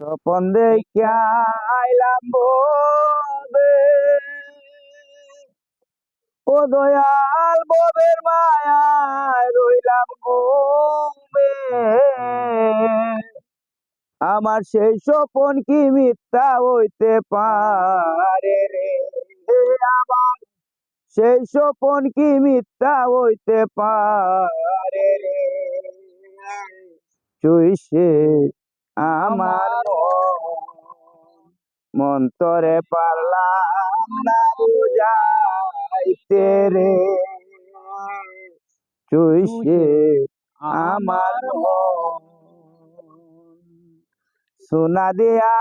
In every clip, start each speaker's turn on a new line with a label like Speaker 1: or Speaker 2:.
Speaker 1: স্বপন দেখিয়া আইলাম ববে, ও দয়াল ববের মায়ায় রইলাম ঘুমে। আমার সেই স্বপন কি মিথ্যা হইতে পারে রে? আমার সেই স্বপন কি মিথ্যা হইতে পারে রে? চুইছে আমার মন্তরে পারলাম না বুঝাইতে রে। চুইছে আমার সোনা দিয়া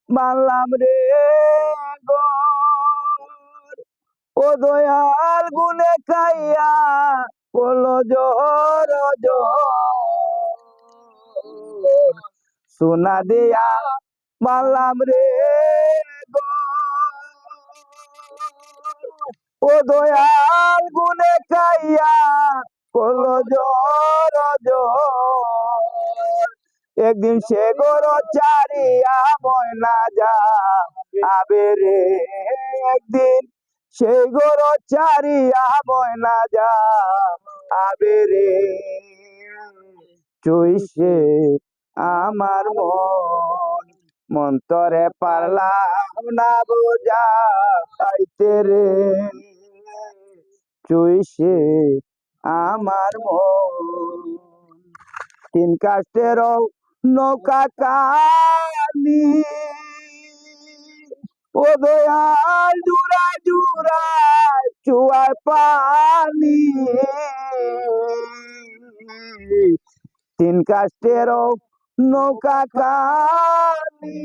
Speaker 1: মানলাম রে গর, ও দয়াল গুনে খাইয়া বলো জোর জোর। সোনা দিয়া মানলাম রে গর, ও দয়াল গুনে খাইয়া বলো জোর জোর। একদিন সে গরো চারিয়া ময়না যা আবে রে। একদিন সেই গরো চারিয়া ময়না যা আবে রে। চুইছে আমার মন্তরে পারলাম না বুঝাইতে রে। চুইছে আমার তিন কাষ্টের নৌকা কালি, ও দয়াল জুড়ায় জুড়ায় চুয়ায় পানি। তিন কাষ্টের নৌকা কালি,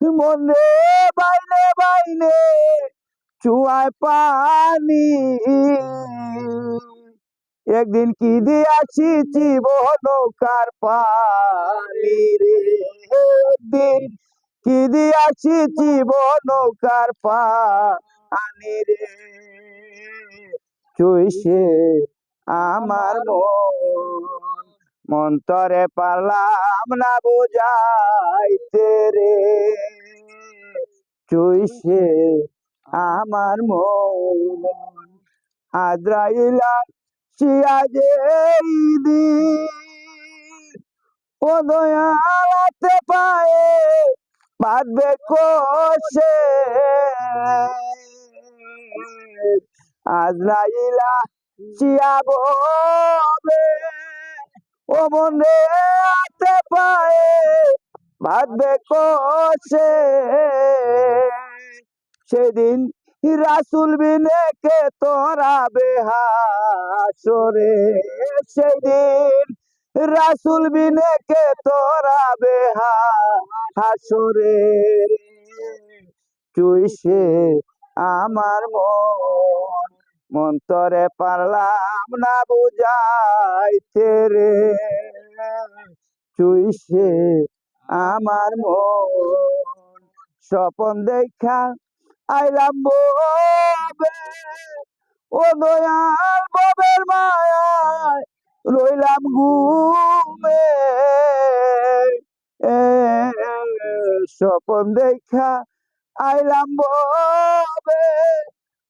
Speaker 1: মনে বাইনে বাইনে চুয়ায় পানি। একদিন কি দিয়াছি জীবন নৌকার পানি রে। একদিন কি দিয়াছি জীবন নৌকার পানি রে। চুইছে আমার মন্তরে পারলাম না বুঝাইতে রে। চুইছে আমার আদ্রাইলা সিয়াজে দিন, ও দয়ালাতে পায়ে বাঁধবে কোষে। আজরাইলা চিয়াববে, ও মনে আতে পায়ে বাঁধবে কোষে। সেদিন রাসুল বিনে কে তোরা বেহাসরে। সেদিন রাসুল বিনে কে তোরা বেহাসরে। চুইছে আমার মন্তরে পারলাম না বুঝাইতে রে। চুইছে আমার স্বপন দেখা আইলাম ববে, ও দয়াল ববের মায়ায় রইলাম ঘুমে। স্বপন দেখা আইলাম ববে,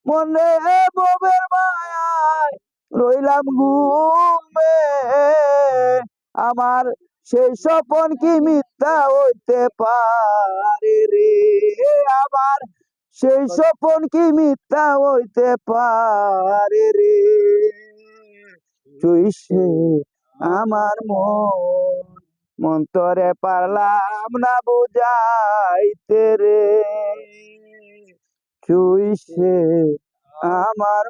Speaker 1: মনে ববের মায়ায় রইলাম ঘুমে। আমার সেই স্বপন কি মিথ্যা হইতে পারে রে? আমার সেই স্বপন কি মিথ্যা হইতে পারে রে? চুইছে আমার মন্তরে পারলাম না বুঝাইতে রে। চুইছে আমার